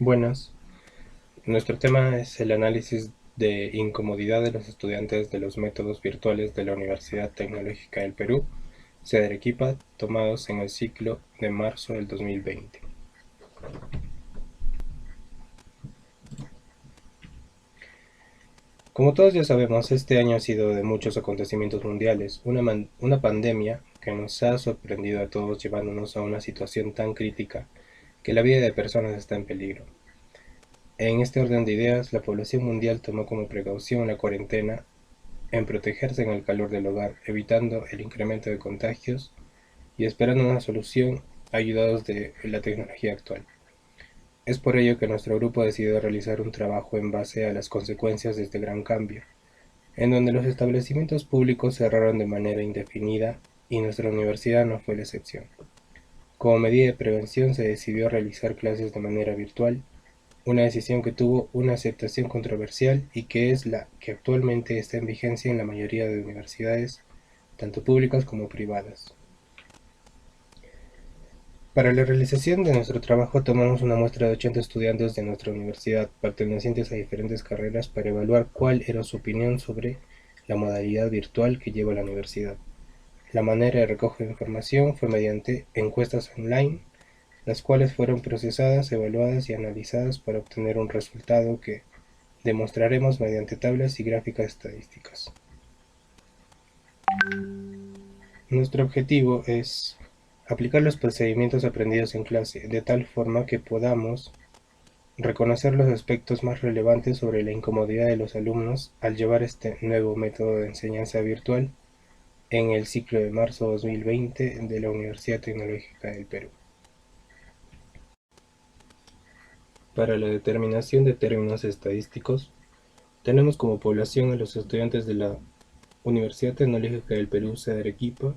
Buenas. Nuestro tema es el análisis de incomodidad de los estudiantes de los métodos virtuales de la Universidad Tecnológica del Perú, sede Arequipa, tomados en el ciclo de marzo del 2020. Como todos ya sabemos, este año ha sido de muchos acontecimientos mundiales, una pandemia que nos ha sorprendido a todos llevándonos a una situación tan crítica que la vida de personas está en peligro. En este orden de ideas, la población mundial tomó como precaución la cuarentena en protegerse en el calor del hogar, evitando el incremento de contagios y esperando una solución ayudados de la tecnología actual. Es por ello que nuestro grupo decidió realizar un trabajo en base a las consecuencias de este gran cambio, en donde los establecimientos públicos cerraron de manera indefinida y nuestra universidad no fue la excepción. Como medida de prevención se decidió realizar clases de manera virtual, una decisión que tuvo una aceptación controversial y que es la que actualmente está en vigencia en la mayoría de universidades, tanto públicas como privadas. Para la realización de nuestro trabajo tomamos una muestra de 80 estudiantes de nuestra universidad, pertenecientes a diferentes carreras, para evaluar cuál era su opinión sobre la modalidad virtual que lleva la universidad. La manera de recoger información fue mediante encuestas online, las cuales fueron procesadas, evaluadas y analizadas para obtener un resultado que demostraremos mediante tablas y gráficas estadísticas. Nuestro objetivo es aplicar los procedimientos aprendidos en clase de tal forma que podamos reconocer los aspectos más relevantes sobre la incomodidad de los alumnos al llevar este nuevo método de enseñanza virtual en el ciclo de marzo 2020 de la Universidad Tecnológica del Perú. Para la determinación de términos estadísticos, tenemos como población a los estudiantes de la Universidad Tecnológica del Perú, sede Arequipa.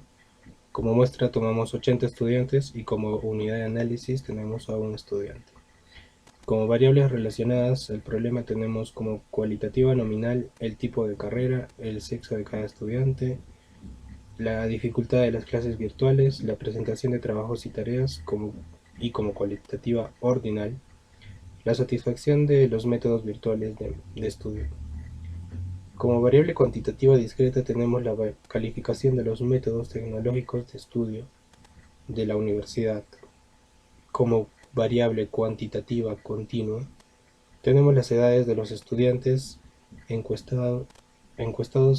Como muestra tomamos 80 estudiantes y como unidad de análisis tenemos a un estudiante. Como variables relacionadas al problema tenemos como cualitativa nominal el tipo de carrera, el sexo de cada estudiante, la dificultad de las clases virtuales, la presentación de trabajos y tareas y como cualitativa ordinal, la satisfacción de los métodos virtuales de estudio. Como variable cuantitativa discreta tenemos la calificación de los métodos tecnológicos de estudio de la universidad. Como variable cuantitativa continua, tenemos las edades de los estudiantes encuestados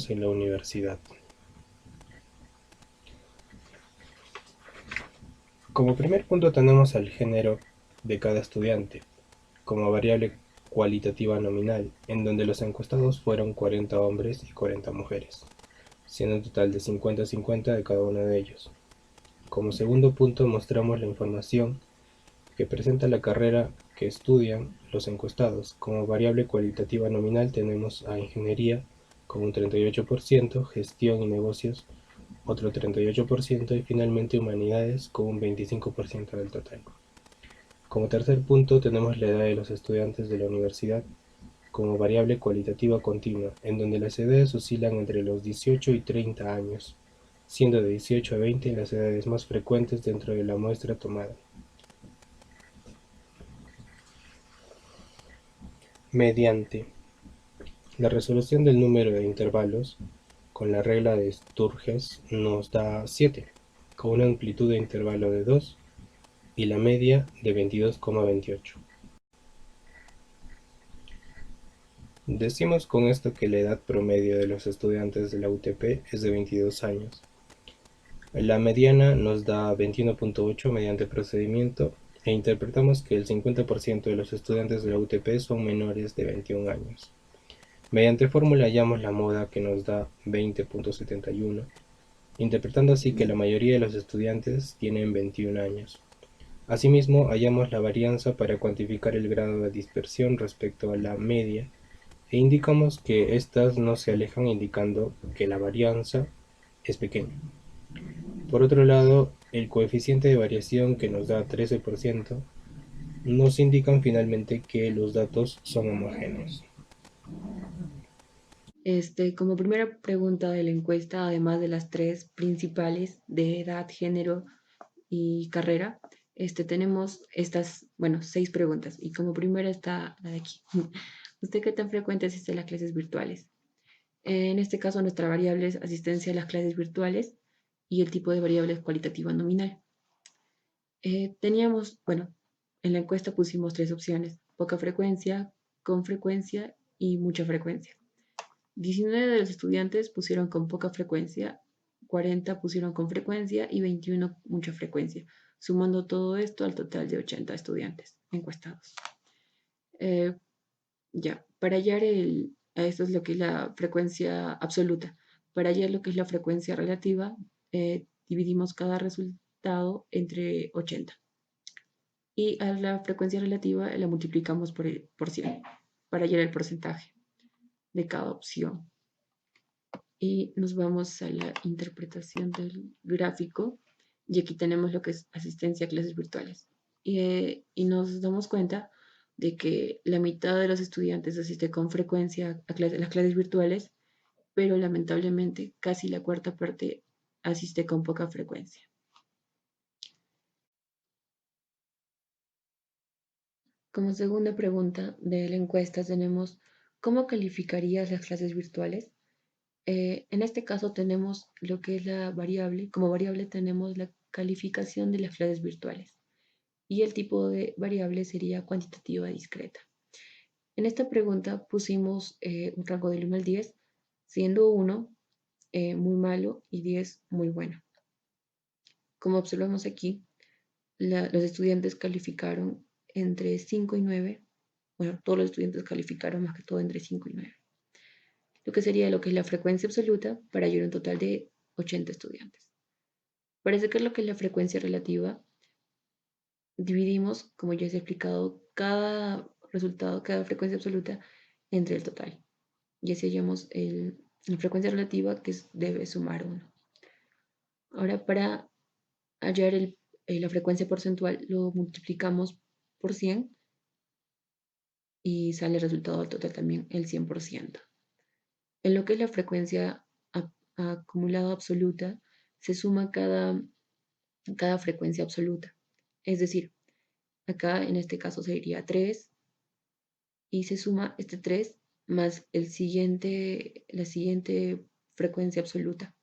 en la universidad. Como primer punto tenemos al género de cada estudiante, como variable cualitativa nominal, en donde los encuestados fueron 40 hombres y 40 mujeres, siendo un total de 50-50 de cada uno de ellos. Como segundo punto mostramos la información que presenta la carrera que estudian los encuestados. Como variable cualitativa nominal tenemos a Ingeniería con un 38%, Gestión y Negocios otro 38% y finalmente Humanidades con un 25% del total. Como tercer punto tenemos la edad de los estudiantes de la universidad como variable cualitativa continua, en donde las edades oscilan entre los 18 y 30 años, siendo de 18 a 20 las edades más frecuentes dentro de la muestra tomada. Mediante la resolución del número de intervalos con la regla de Sturges nos da 7, con una amplitud de intervalo de 2 y la media de 22,28. Decimos con esto que la edad promedio de los estudiantes de la UTP es de 22 años. La mediana nos da 21,8 mediante procedimiento e interpretamos que el 50% de los estudiantes de la UTP son menores de 21 años. Mediante fórmula hallamos la moda que nos da 20,71, interpretando así que la mayoría de los estudiantes tienen 21 años. Asimismo, hallamos la varianza para cuantificar el grado de dispersión respecto a la media e indicamos que éstas no se alejan, indicando que la varianza es pequeña. Por otro lado, el coeficiente de variación, que nos da 13%, nos indican finalmente que los datos son homogéneos. Como primera pregunta de la encuesta, además de las tres principales de edad, género y carrera, tenemos estas, bueno, 6 preguntas. Y como primera está la de aquí. ¿Usted qué tan frecuente asiste a las clases virtuales? En este caso, nuestra variable es asistencia a las clases virtuales y el tipo de variable es cualitativa nominal. Teníamos, bueno, en la encuesta pusimos 3 opciones: poca frecuencia, con frecuencia y mucha frecuencia. 19 de los estudiantes pusieron con poca frecuencia, 40 pusieron con frecuencia y 21 mucha frecuencia, sumando todo esto al total de 80 estudiantes encuestados. Eh, ya, para hallar esto es lo que es la frecuencia absoluta. Para hallar lo que es la frecuencia relativa, dividimos cada resultado entre 80. Y a la frecuencia relativa la multiplicamos por 100 para hallar el porcentaje de cada opción. Y nos vamos a la interpretación del gráfico y aquí tenemos lo que es asistencia a clases virtuales. Y nos damos cuenta de que la mitad de los estudiantes asiste con frecuencia a las clases virtuales, pero lamentablemente casi la cuarta parte asiste con poca frecuencia. Como segunda pregunta de la encuesta tenemos: ¿cómo calificarías las clases virtuales? En este caso tenemos lo que es la variable. Como variable tenemos la calificación de las clases virtuales y el tipo de variable sería cuantitativa discreta. En esta pregunta pusimos un rango del 1 al 10, siendo 1 muy malo y 10 muy bueno. Como observamos aquí, los estudiantes calificaron entre 5 y 9. Bueno, todos los estudiantes calificaron más que todo entre 5 y 9. Lo que sería lo que es la frecuencia absoluta para hallar un total de 80 estudiantes. Para sacar lo que es la frecuencia relativa, dividimos, como ya os he explicado, cada resultado, cada frecuencia absoluta entre el total. Y así hallamos la frecuencia relativa, que debe sumar 1. Ahora, para hallar la frecuencia porcentual, lo multiplicamos por 100 y sale el resultado del total también, el 100%. En lo que es la frecuencia acumulada absoluta, se suma cada frecuencia absoluta. Es decir, acá en este caso sería 3 y se suma este 3 más la siguiente frecuencia absoluta.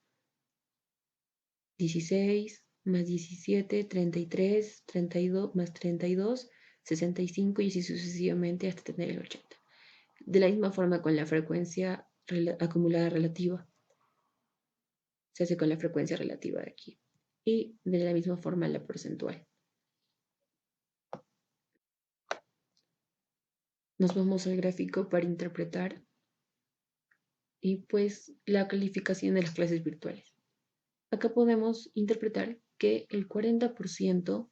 16 más 17, 33, 32 más 32, 65 y así sucesivamente hasta tener el 80. De la misma forma con la frecuencia acumulada relativa. Se hace con la frecuencia relativa de aquí. Y de la misma forma la porcentual. Nos vamos al gráfico para interpretar y pues la calificación de las clases virtuales. Acá podemos interpretar que el 40%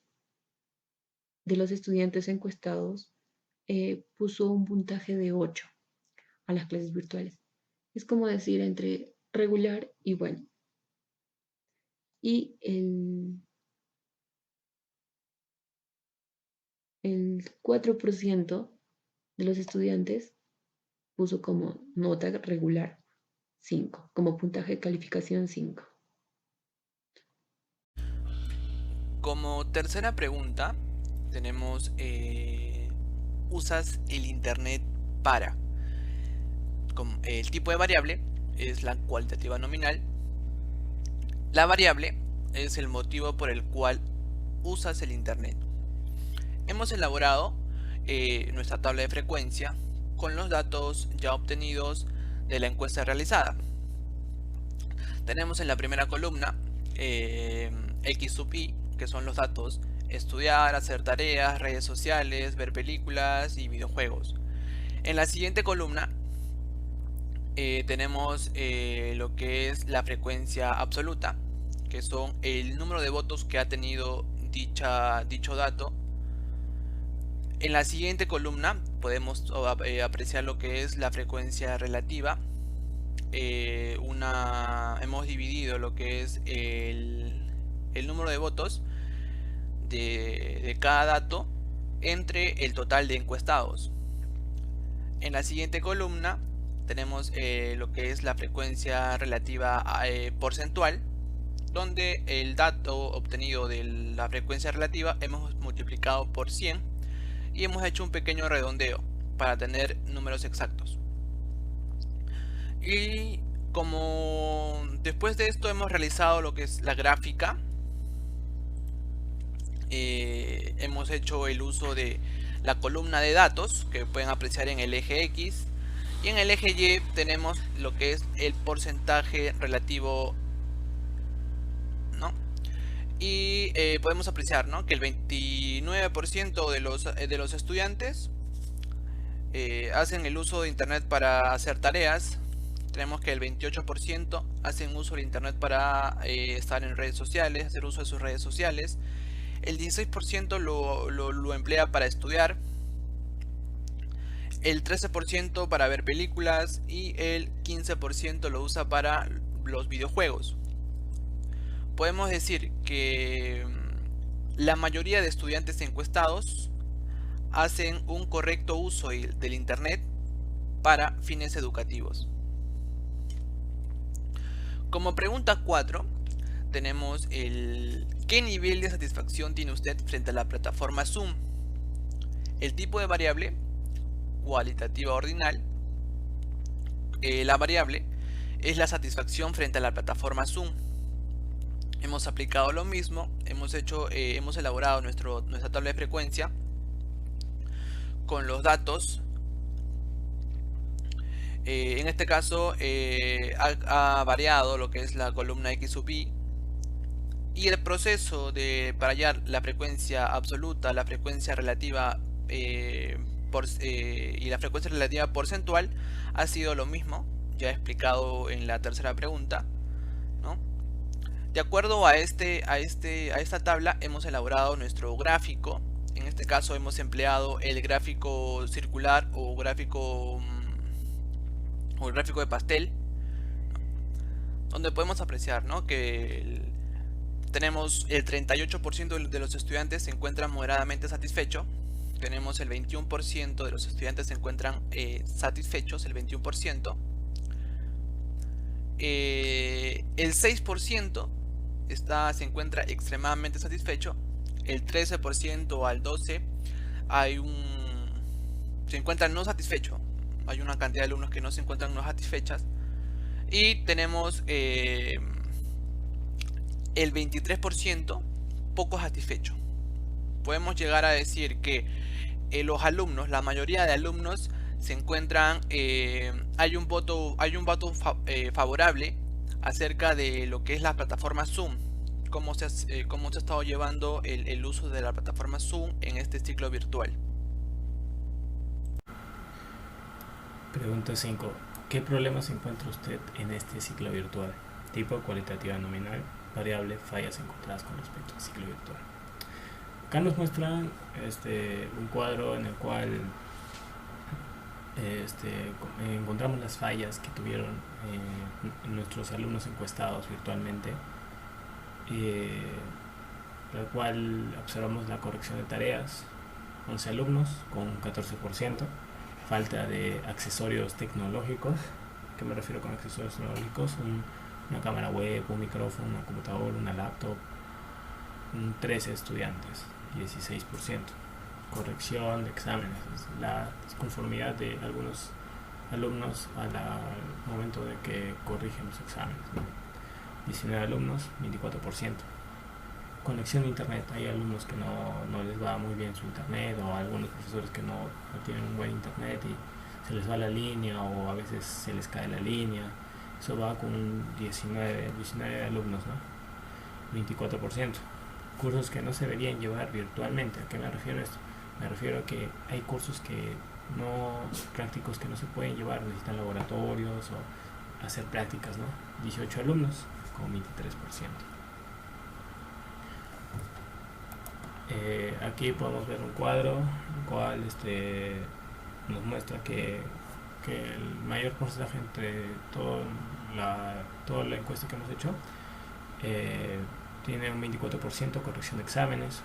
de los estudiantes encuestados puso un puntaje de 8 a las clases virtuales. Es como decir entre regular y bueno. Y el 4% de los estudiantes puso como nota regular 5, como puntaje de calificación 5. Como tercera pregunta tenemos, ¿usas el internet para? El tipo de variable es la cualitativa nominal. La variable es el motivo por el cual usas el internet. Hemos elaborado nuestra tabla de frecuencia con los datos ya obtenidos de la encuesta realizada. Tenemos en la primera columna X sub i, que son los datos: estudiar, hacer tareas, redes sociales, ver películas y videojuegos. En la siguiente columna tenemos lo que es la frecuencia absoluta, que son el número de votos que ha tenido dicho dato. En la siguiente columna podemos apreciar lo que es la frecuencia relativa. Hemos dividido lo que es el número de votos de cada dato entre el total de encuestados. En la siguiente columna tenemos lo que es la frecuencia relativa porcentual donde el dato obtenido de la frecuencia relativa hemos multiplicado por 100 y hemos hecho un pequeño redondeo para tener números exactos. Y como después de esto hemos realizado lo que es la gráfica, hemos hecho el uso de la columna de datos que pueden apreciar en el eje X, y en el eje Y tenemos lo que es el porcentaje relativo, ¿no? Y podemos apreciar, ¿no?, que el 29% de los estudiantes hacen el uso de internet para hacer tareas. Tenemos que el 28% hacen uso de internet para estar en redes sociales, hacer uso de sus redes sociales. El 16% lo emplea para estudiar, el 13% para ver películas y el 15% lo usa para los videojuegos. Podemos decir que la mayoría de estudiantes encuestados hacen un correcto uso del internet para fines educativos. Como pregunta 4 tenemos ¿qué nivel de satisfacción tiene usted frente a la plataforma Zoom? El tipo de variable, cualitativa ordinal. La variable es la satisfacción frente a la plataforma Zoom. Hemos aplicado lo mismo, hemos elaborado nuestra tabla de frecuencia con los datos. En este caso ha variado lo que es la columna X sub I, y el proceso para hallar la frecuencia absoluta, la frecuencia relativa y la frecuencia relativa porcentual ha sido lo mismo, ya explicado en la tercera pregunta, ¿no? De acuerdo a esta tabla hemos elaborado nuestro gráfico. En este caso hemos empleado el gráfico circular o gráfico de pastel, donde podemos apreciar, ¿no?, que tenemos el 38% de los estudiantes se encuentran moderadamente satisfechos. Tenemos el 21% de los estudiantes se encuentran satisfechos, el 21%. El 6% se encuentra extremadamente satisfecho. El 13% al 12% se encuentran no satisfechos. Hay una cantidad de alumnos que no se encuentran no satisfechas. Y tenemos el 23% poco satisfecho. Podemos llegar a decir que los alumnos, la mayoría de alumnos se encuentran, hay un voto favorable acerca de lo que es la plataforma Zoom, cómo se ha estado llevando el uso de la plataforma Zoom en este ciclo virtual. Pregunta 5. ¿Qué problemas encuentra usted en este ciclo virtual? Tipo, cualitativa nominal, variable, fallas encontradas con respecto al ciclo virtual. Acá nos muestran un cuadro en el cual encontramos las fallas que tuvieron nuestros alumnos encuestados virtualmente, la cual observamos la corrección de tareas, 11 alumnos con un 14%, falta de accesorios tecnológicos. ¿Qué me refiero con accesorios tecnológicos? Una cámara web, un micrófono, una computadora, una laptop. 13 estudiantes, 16%. Corrección de exámenes, la disconformidad de algunos alumnos al momento de que corrigen los exámenes, ¿no? 19 alumnos, 24%. Conexión a internet, hay alumnos que no les va muy bien su internet, o algunos profesores que no tienen un buen internet y se les va la línea, o a veces se les cae la línea. Eso va con 19 alumnos, ¿no? 24%. Cursos que no se deberían llevar virtualmente. ¿A qué me refiero a esto? Me refiero a que hay cursos prácticos que no se pueden llevar, necesitan laboratorios o hacer prácticas, ¿no? 18 alumnos con 23%. Aquí podemos ver un cuadro, el cual nos muestra que el mayor porcentaje entre toda la encuesta que hemos hecho tiene un 24% corrección de exámenes.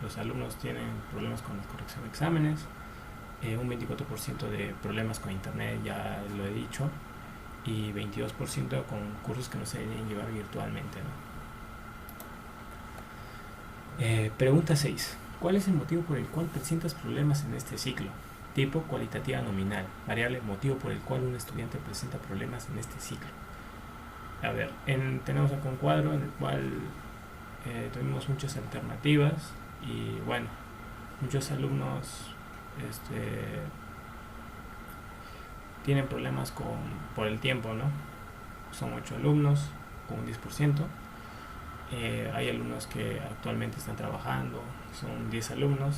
Los alumnos tienen problemas con la corrección de exámenes, un 24% de problemas con internet, ya lo he dicho, y 22% con cursos que no se deben llevar virtualmente, ¿no? Pregunta 6. ¿Cuál es el motivo por el cual presentas problemas en este ciclo? Tipo cualitativa nominal. Variable motivo por el cual un estudiante presenta problemas en este ciclo. A ver, tenemos acá un cuadro en el cual tuvimos muchas alternativas y bueno, muchos alumnos tienen problemas por el tiempo, ¿no? Son 8 alumnos con un 10%. Hay alumnos que actualmente están trabajando, son 10 alumnos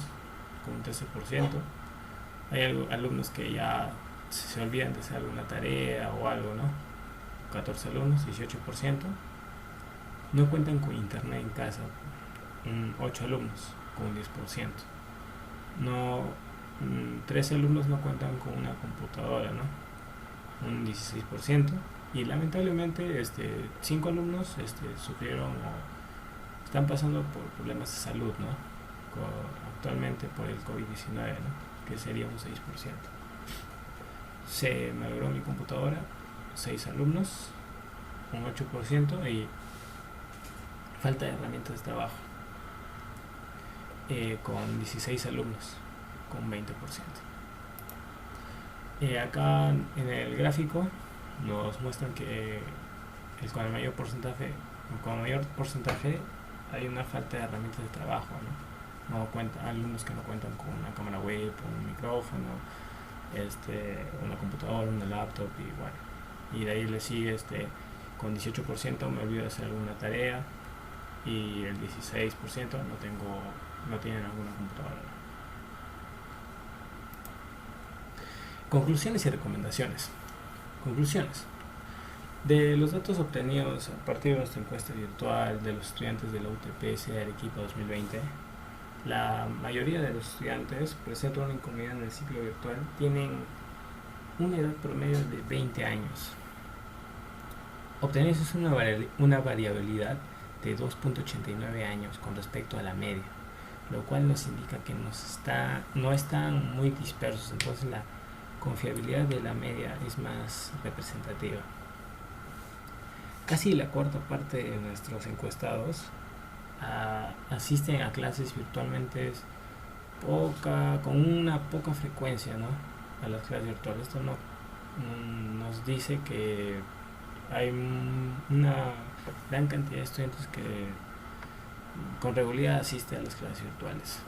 con un 13%. Hay alumnos que ya se olvidan de hacer alguna tarea o algo, ¿no? 14 alumnos, 18%. No cuentan con internet en casa, 8 alumnos con un 10%. 13 alumnos no cuentan con una computadora, ¿no? Un 16%. Y lamentablemente 5 alumnos sufrieron o están pasando por problemas de salud, ¿no? Actualmente por el COVID-19, ¿no? Que sería un 6%. Se malogró mi computadora, 6 alumnos, un 8%, y falta de herramientas de trabajo, con 16 alumnos, con 20%. Acá en el gráfico nos muestran que con mayor porcentaje hay una falta de herramientas de trabajo, ¿no? Alumnos que no cuentan con una cámara web, un micrófono, una computadora, una laptop, y bueno, y de ahí le sigue con 18% me olvido de hacer alguna tarea, y el 16% no tienen alguna computadora. Conclusiones y recomendaciones. Conclusiones. De los datos obtenidos a partir de nuestra encuesta virtual de los estudiantes de la UTPS de Arequipa 2020, la mayoría de los estudiantes presentan una incomodidad en el ciclo virtual, tienen una edad promedio de 20 años. Obtenemos una variabilidad de 2.89 años con respecto a la media, lo cual nos indica que no están muy dispersos, entonces la confiabilidad de la media es más representativa. Casi la cuarta parte de nuestros encuestados asisten a clases virtualmente con una poca frecuencia, ¿no? A las clases virtuales. Esto nos dice que hay una gran cantidad de estudiantes que con regularidad asiste a las clases virtuales.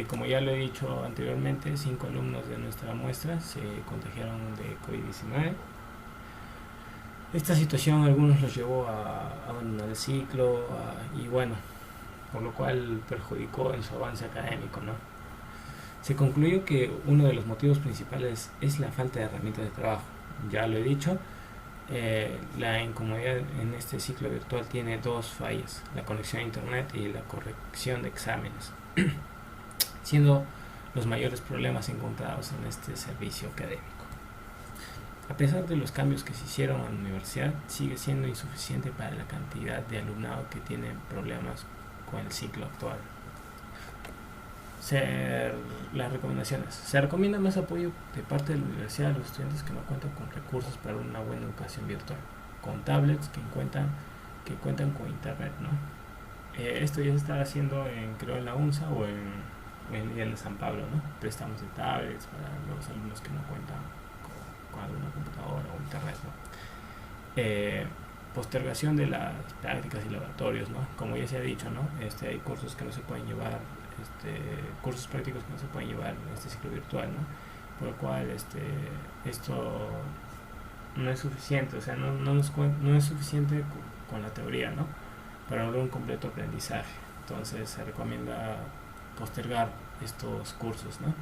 Como ya lo he dicho anteriormente, 5 alumnos de nuestra muestra se contagiaron de COVID-19. Esta situación a algunos los llevó a abandonar el ciclo y bueno, por lo cual perjudicó en su avance académico, ¿no? Se concluyó que uno de los motivos principales es la falta de herramientas de trabajo. Ya lo he dicho, la incomodidad en este ciclo virtual tiene 2 fallas: la conexión a internet y la corrección de exámenes, siendo los mayores problemas encontrados en este servicio académico. A pesar de los cambios que se hicieron en la universidad, sigue siendo insuficiente para la cantidad de alumnado que tiene problemas con el ciclo actual. Las recomendaciones. Se recomienda más apoyo de parte de la universidad a los estudiantes que no cuentan con recursos para una buena educación virtual, con tablets que cuentan con internet, ¿no? Esto ya se está haciendo creo en la UNSA o en el San Pablo, ¿no? Préstamos de tablets para los alumnos que no cuentan con alguna computadora o internet, ¿no? Postergación de las prácticas y laboratorios, ¿no? Como ya se ha dicho, ¿no? Hay cursos que no se pueden llevar, cursos prácticos que no se pueden llevar en este ciclo virtual, ¿no? Por lo cual esto no es suficiente, o sea, no es suficiente con la teoría, ¿no? Para lograr un completo aprendizaje. Entonces se recomienda postergar estos cursos, ¿no?